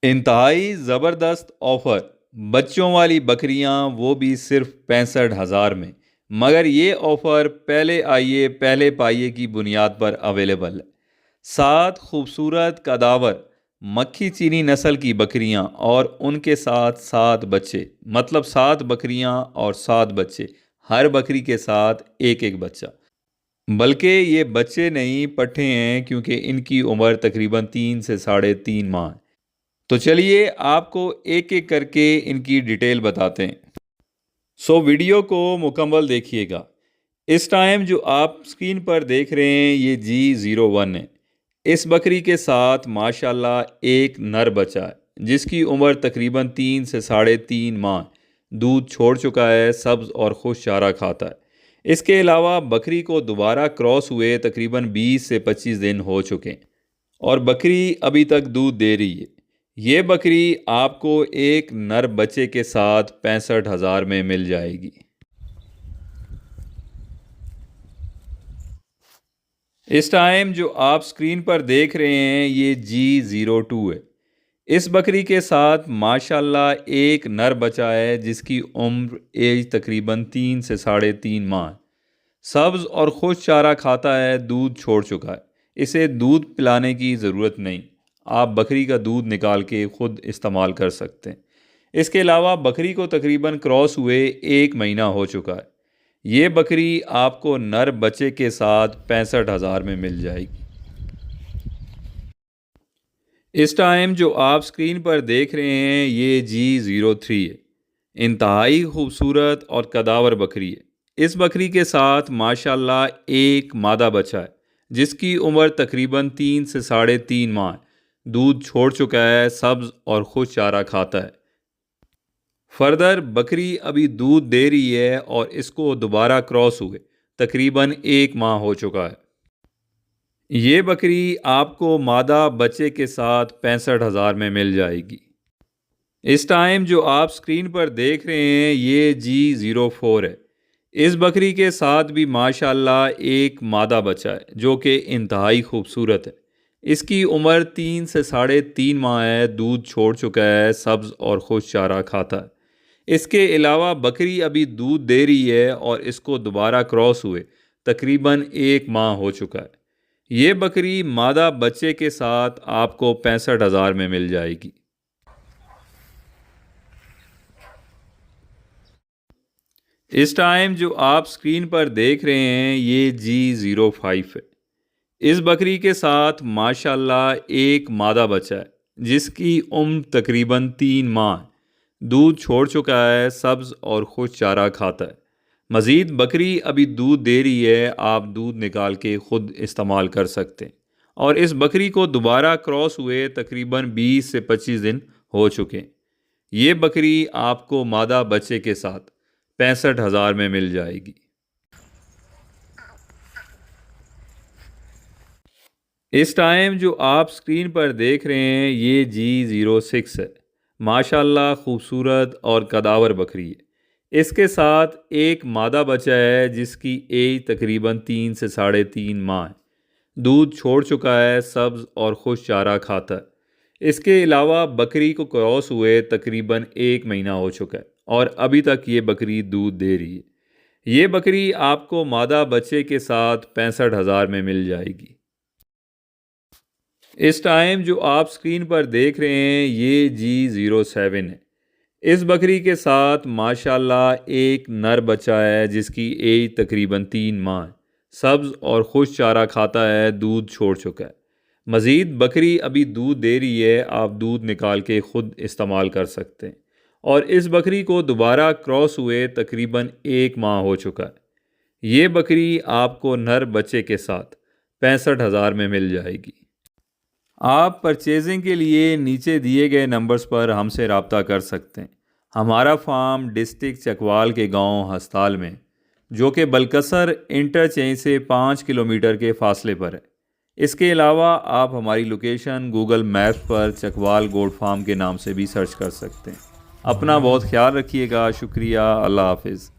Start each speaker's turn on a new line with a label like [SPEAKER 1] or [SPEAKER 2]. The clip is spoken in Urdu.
[SPEAKER 1] انتہائی زبردست آفر، بچوں والی بکریاں وہ بھی صرف 65,000 میں۔ مگر یہ آفر پہلے آئیے پہلے پائیے کی بنیاد پر اویلیبل ہے۔ 7 خوبصورت کداور مکھی چینی نسل کی بکریاں اور ان کے ساتھ 7 بچے، مطلب 7 بکریاں اور 7 بچے، ہر بکری کے ساتھ ایک ایک بچہ۔ بلکہ یہ بچے نہیں، پٹھے ہیں، کیونکہ ان کی عمر تقریباً 3 سے 3.5 ماہ ہے۔ تو چلیے آپ کو ایک ایک کر کے ان کی ڈیٹیل بتاتے ہیں۔ ویڈیو کو مکمل دیکھیے گا۔ اس ٹائم جو آپ سکرین پر دیکھ رہے ہیں یہ G01 ہے۔ اس بکری کے ساتھ ماشاءاللہ ایک نر بچہ ہے جس کی عمر تقریباً 3 سے 3.5 ماہ، دودھ چھوڑ چکا ہے، سبز اور خوش چارہ کھاتا ہے۔ اس کے علاوہ بکری کو دوبارہ کراس ہوئے تقریباً 20 سے 25 دن ہو چکے ہیں اور بکری ابھی تک دودھ دے رہی ہے۔ یہ بکری آپ کو ایک نر بچے کے ساتھ 65,000 میں مل جائے گی۔ اس ٹائم جو آپ سکرین پر دیکھ رہے ہیں یہ G02 ہے۔ اس بکری کے ساتھ ماشاءاللہ ایک نر بچہ ہے جس کی عمر ایج تقریباً 3 سے 3.5 ماہ ہے۔ سبز اور خوش چارہ کھاتا ہے، دودھ چھوڑ چکا ہے، اسے دودھ پلانے کی ضرورت نہیں، آپ بکری کا دودھ نکال کے خود استعمال کر سکتے ہیں۔ اس کے علاوہ بکری کو تقریباً کراس ہوئے 1 مہینہ ہو چکا ہے۔ یہ بکری آپ کو نر بچے کے ساتھ 65,000 میں مل جائے گی۔ اس ٹائم جو آپ سکرین پر دیکھ رہے ہیں یہ G03 ہے۔ انتہائی خوبصورت اور کداور بکری ہے۔ اس بکری کے ساتھ ماشاءاللہ ایک مادہ بچہ ہے جس کی عمر تقریباً 3 سے 3.5 ماہ ہے، دودھ چھوڑ چکا ہے، سبز اور خوش چارہ کھاتا ہے۔ فردر بکری ابھی دودھ دے رہی ہے اور اس کو دوبارہ کراس ہوئے تقریباً 1 ماہ ہو چکا ہے۔ یہ بکری آپ کو مادہ بچے کے ساتھ 65,000 میں مل جائے گی۔ اس ٹائم جو آپ سکرین پر دیکھ رہے ہیں یہ G04 ہے۔ اس بکری کے ساتھ بھی ماشاءاللہ ایک مادہ بچہ ہے جو کہ انتہائی خوبصورت ہے۔ اس کی عمر 3 سے 3.5 ماہ ہے، دودھ چھوڑ چکا ہے، سبز اور خوش چارہ کھاتا ہے۔ اس کے علاوہ بکری ابھی دودھ دے رہی ہے اور اس کو دوبارہ کراس ہوئے تقریباً 1 ماہ ہو چکا ہے۔ یہ بکری مادہ بچے کے ساتھ آپ کو 65,000 میں مل جائے گی۔ اس ٹائم جو آپ سکرین پر دیکھ رہے ہیں یہ G05 ہے۔ اس بکری کے ساتھ ماشاءاللہ ایک مادہ بچہ ہے جس کی عمر تقریباً 3 ماہ، دودھ چھوڑ چکا ہے، سبز اور خوش چارہ کھاتا ہے۔ مزید بکری ابھی دودھ دے رہی ہے، آپ دودھ نکال کے خود استعمال کر سکتے ہیں اور اس بکری کو دوبارہ کراس ہوئے تقریباً 20 سے 25 دن ہو چکے ہیں۔ یہ بکری آپ کو مادہ بچے کے ساتھ 65,000 میں مل جائے گی۔ اس ٹائم جو آپ سکرین پر دیکھ رہے ہیں یہ G06 ہے۔ ماشاءاللہ خوبصورت اور کداور بکری ہے۔ اس کے ساتھ ایک مادہ بچہ ہے جس کی ایج تقریباً 3 سے 3.5 ماہ ہے، دودھ چھوڑ چکا ہے، سبز اور خوش چارہ کھاتا ہے۔ اس کے علاوہ بکری کو کراس ہوئے تقریباً 1 مہینہ ہو چکا ہے اور ابھی تک یہ بکری دودھ دے رہی ہے۔ یہ بکری آپ کو مادہ بچے کے ساتھ 65,000 میں مل جائے گی۔ اس ٹائم جو آپ سکرین پر دیکھ رہے ہیں یہ G07 ہے۔ اس بکری کے ساتھ ماشاءاللہ ایک نر بچہ ہے جس کی ایج تقریباً 3 ماہ ہے، سبز اور خوش چارہ کھاتا ہے، دودھ چھوڑ چکا ہے۔ مزید بکری ابھی دودھ دے رہی ہے، آپ دودھ نکال کے خود استعمال کر سکتے ہیں اور اس بکری کو دوبارہ کراس ہوئے تقریباً 1 ماہ ہو چکا ہے۔ یہ بکری آپ کو نر بچے کے ساتھ 65,000 میں مل جائے گی۔ آپ پرچیزنگ کے لیے نیچے دیے گئے نمبرز پر ہم سے رابطہ کر سکتے ہیں۔ ہمارا فارم ڈسٹرکٹ چکوال کے گاؤں ہستال میں، جو کہ بلکسر انٹرچینج سے 5 کلومیٹر کے فاصلے پر ہے۔ اس کے علاوہ آپ ہماری لوکیشن گوگل میپس پر چکوال گوٹ فارم کے نام سے بھی سرچ کر سکتے ہیں۔ اپنا بہت خیال رکھیے گا، شکریہ، اللہ حافظ۔